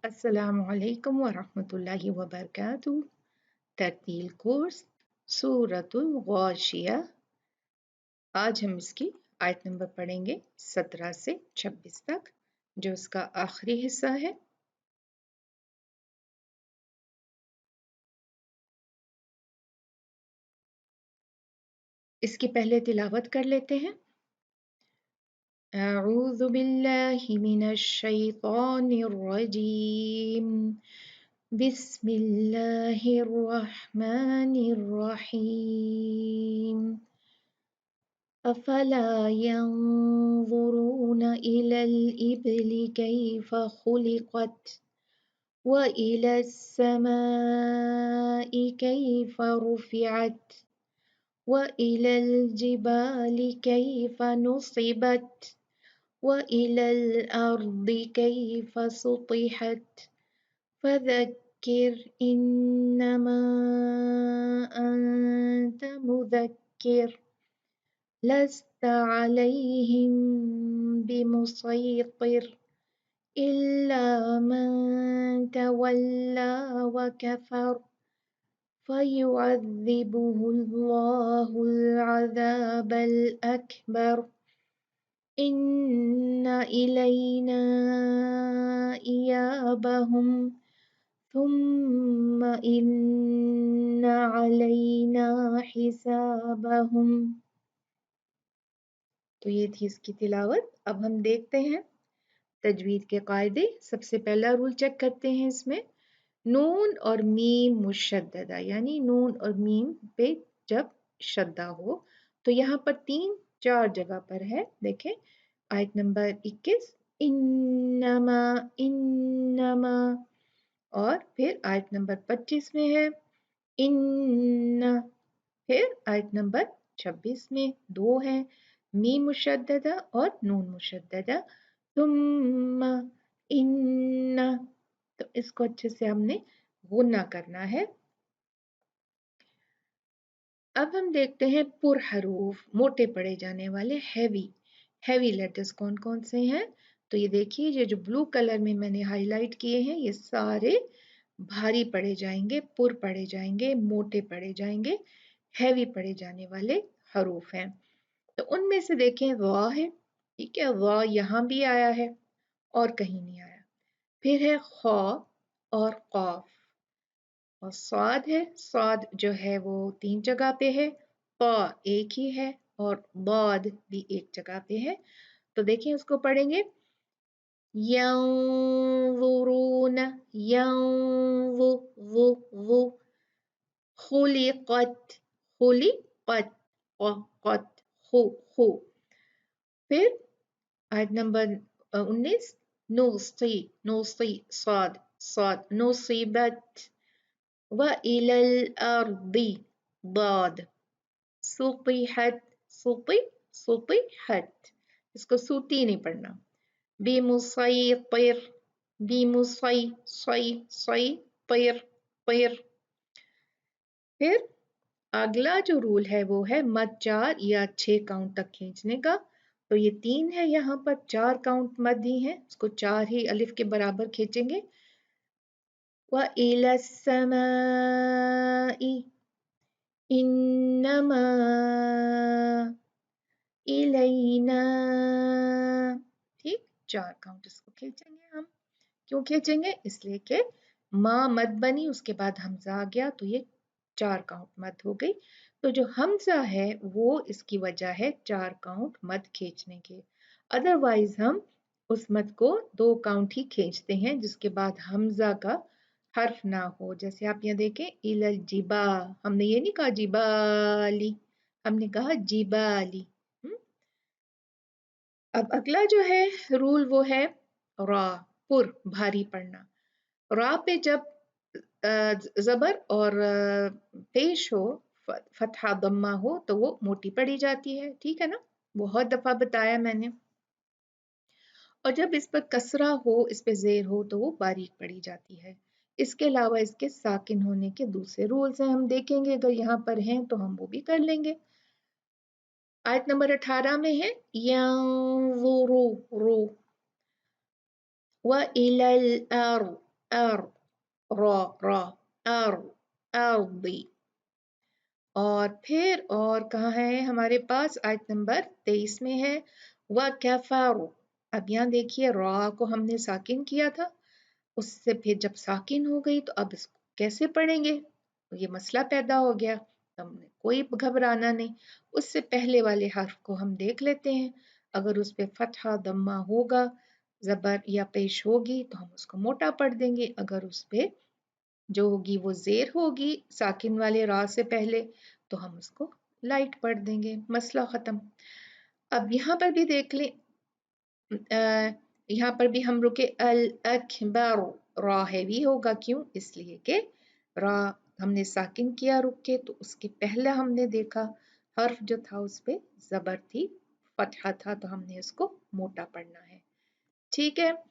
अस्सलामु अलैकुम वरहमतुल्लाहि वबरकातुहू। तरतील कोर्स सूरतुल गाशिया। आज हम इसकी आयत नंबर पढ़ेंगे 17 से 26 तक, जो इसका आखिरी हिस्सा है। इसकी पहले तिलावत कर लेते हैं। अऊज़ु बिल्लाहि मिनश शैतानिर रजीम। बिस्मिल्लाहिर रहमानिर रहीम। अफला यंज़ुरून इलल इब्ली कैफ़ खुलिक़त व इलस समाई कैफ़ रुफ़िअत व इलल जिबालि कैफ़ नुसिबत व इलल अर्दि कैफ़ सुतिहत फज़क्किर इन्नमा अंत मुज़क्किर लस्त अलैहिम बिमुसैतिर इल्ला मन तवल्ला व कफर फयुअज़्ज़िबुहुल्लाहुल अज़ाबल अकबर इन्ना इलैना इयाबहुम थुम्मा इन्ना अलैना हिसाबहुम। तो ये थी इसकी तिलावत। अब हम देखते हैं तजवीद के कायदे। सबसे पहला रूल चेक करते हैं इसमें। नून और मीम मुशद्ददा, यानी नून और मीम पे जब शद्दा हो तो यहाँ पर 3-4 जगह पर है। देखें आयत नंबर 21 इन्नमा इन्नमा, और फिर आयत नंबर 25 में है इन्ना, फिर आयत नंबर 26 में 2 है, मीम मुशद्ददा और नून मुशद्ददा। तुम्मा इन्ना, तो इसको अच्छे से हमने गुन्ना करना है। अब हम देखते हैं पुर हरूफ, मोटे पढ़े जाने वाले हैवी लेटर्स कौन कौन से हैं। तो ये देखिए, ये जो ब्लू कलर में मैंने हाईलाइट किए हैं ये सारे भारी पढ़े जाएंगे, पुर पढ़े जाएंगे, मोटे पढ़े जाएंगे, हैवी पढ़े जाने वाले हरूफ हैं। तो उनमें से देखें वा है, ठीक है, वा यहाँ भी आया है और कहीं नहीं आया। फिर है खा और काफ, और स्वाद है, स्वाद जो है वो 3 जगह पे है, ता एक ही है और बाद भी एक जगह पे है। तो देखिए उसको पढ़ेंगे यंज़ुरून, यंज़ु खुलिक़त, खुलिक़त, क़त, खु। फिर आयत नंबर 19 नुसी, नुसी साद, साद नुसीबत व इलल अर्दी दाद सुतिहत, सुति सुतिहत, इसको सूती नहीं पढ़ना। बिमुसैतिर, बिमुसै सै सै तिर तिर। फिर अगला जो रूल है वो है मद 4 या 6 काउंट तक खींचने का। तो ये 3 है, यहाँ पर 4 काउंट मद ही है, इसको 4 ही अलिफ के बराबर खींचेंगे। व इलस समाई इन्नमा इलैना, ठीक, 4 काउंट इसको खींचेंगे हम। क्यों खींचेंगे? इसलिए कि माँ मद बनी, उसके बाद हमजा आ गया तो ये 4 काउंट मद हो गई। तो जो हमजा है वो इसकी वजह है 4 काउंट मद खींचने के। अदरवाइज हम उस मद को 2 काउंट ही खींचते हैं जिसके बाद हमजा का हर्फ ना हो। जैसे आप यहाँ देखें इलल जिबा, हमने ये नहीं कहा जिबाली, हमने कहा जिबाली। अब अगला जो है रूल वो है रा, पुर, भारी पढ़ना। रा पे जब जबर और पेश हो, फतहा दम्मा हो तो वो मोटी पढ़ी जाती है, ठीक है ना, बहुत दफा बताया मैंने। और जब इस पर कसरा हो, इस पे जेर हो तो वो बारीक पढ़ी जाती है। इसके अलावा इसके साकिन होने के दूसरे रूल्स हैं, हम देखेंगे, अगर यहाँ पर हैं तो हम वो भी कर लेंगे। आयत नंबर 18 में है यंज़ुरू रू व इलल अर्द, अर रा रा अर अर्दी। और कहाँ है हमारे पास आयत नंबर 23 में है व कफारू। अब यहाँ देखिए रा को हमने साकिन किया था, उससे फिर जब साकिन हो गई तो अब इसको कैसे पढ़ेंगे, ये मसला पैदा हो गया। हमने कोई घबराना नहीं, उससे पहले वाले हर्फ को हम देख लेते हैं। अगर उस पे फतहा दम्मा होगा, जबर या पेश होगी तो हम उसको मोटा पढ़ देंगे। अगर उस पे जो होगी वो जेर होगी साकिन वाले रा से पहले तो हम उसको लाइट पढ़ देंगे, मसला खत्म। अब यहाँ पर भी देख लें, यहाँ पर भी हम रुके अल अकबर, रा हैवी होगा, क्यों, इसलिए कि रा हमने साकिन किया रुक के, तो उसके पहले हमने देखा हर्फ जो था उस पे जबर थी, फतहा था, तो हमने उसको मोटा पढ़ना है। ठीक है,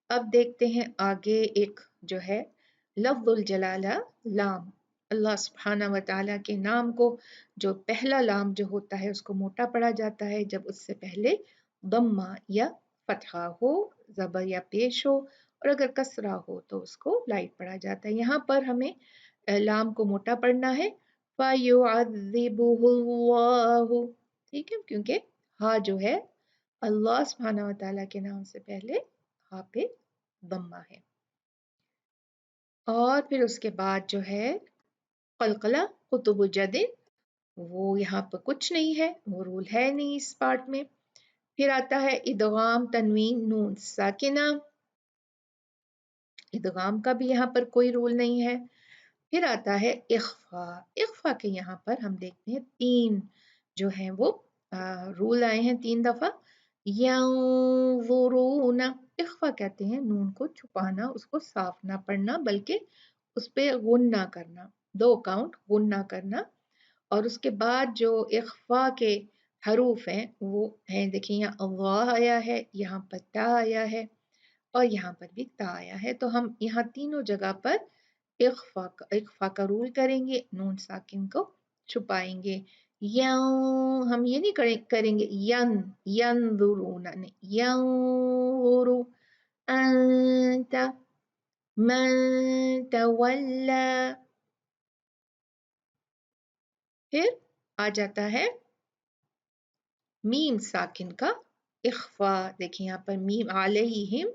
अब देखते हैं आगे एक जो है लफ्जुल जलाला लाम। अल्लाह सुब्हाना व तआला के नाम को जो पहला लाम जो होता है उसको मोटा पढ़ा जाता है जब उससे पहले दम्मा या फतहा हो, जबर या पेश हो, और अगर कसरा हो तो उसको लाइट पढ़ा जाता है। यहाँ पर हमें लाम को मोटा पढ़ना है, फयुअज़्ज़िबुहुल्लाहु, ठीक है, क्योंकि हा जो है अल्लाह सुब्हाना व तआला के नाम से पहले हा पे दम्मा है। और फिर उसके बाद जो है कलकला कुतुबुज्जदिन, वो यहाँ पर कुछ नहीं है, वो रूल है नहीं इस पार्ट में। फिर आता है इदगाम तनवीन नून साकिना, इदगाम का भी यहाँ पर कोई रूल नहीं है। फिर आता है इख्फा, इख्फा के यहाँ पर हम देखते हैं 3 जो हैं वो रूल आए हैं 3 दफा। यंज़ुरूना, इख्फा कहते हैं नून को छुपाना, उसको साफ ना पढ़ना बल्कि उस पे गुन्ना करना, 2 काउंट गुन्ना करना। और उसके बाद जो इख्फा के हरूफ हैं वो हैं, देखिए यहाँ अल्लाह आया है, यहाँ पर ता आया है, और यहाँ पर भी ता आया है, तो हम यहाँ तीनों जगह पर इख्फा का रूल करेंगे, नून साकिन को छुपाएंगे। हम ये नहीं करेंगे यंजुरूना, नहीं, यंजुरू अंता मन तवल्ला। फिर आ जाता है मीम साकिन का इख्फा, देखिए यहाँ पर मीम अलैहिम,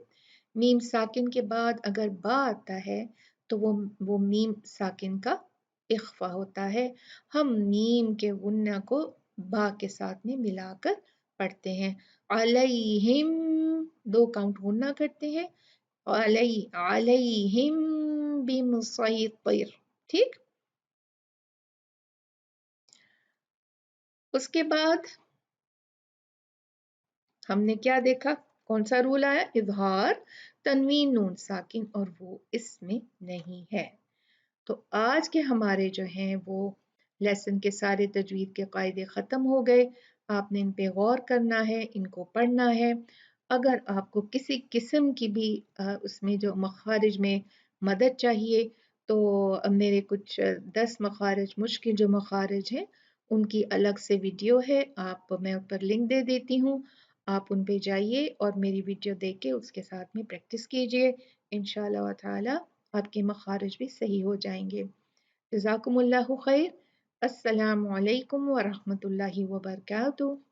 मीम साकिन के बाद अगर बा आता है तो वो मीम साकिन का इख्फा होता है। हम मीम के गुन्ना को बा के साथ में मिलाकर पढ़ते हैं। अलैहिम 2 काउंट गुन्ना करते हैं, अलैहिम बिमुसैतिर, ठीक। उसके बाद हमने क्या देखा, कौन सा रूल आया, इजहार तनवीन नून साकिन, और वो इसमें नहीं है। तो आज के हमारे जो हैं वो लेसन के सारे तजवीद के कायदे ख़त्म हो गए। आपने इन पे गौर करना है, इनको पढ़ना है। अगर आपको किसी किस्म की भी उसमें जो मखारिज में मदद चाहिए तो मेरे कुछ 10 मखारिज, मुश्किल जो मखारिज हैं उनकी अलग से वीडियो है, मैं उस पर लिंक दे देती हूँ, आप उन पे जाइए और मेरी वीडियो देख के उसके साथ में प्रैक्टिस कीजिए। इंशाअल्लाह ताला आपके मखारिज भी सही हो जाएंगे। जज़ाकुमुल्लाहु खैर। अस्सलामु अलैकुम व रहमतुल्लाहि व बरकातुहू।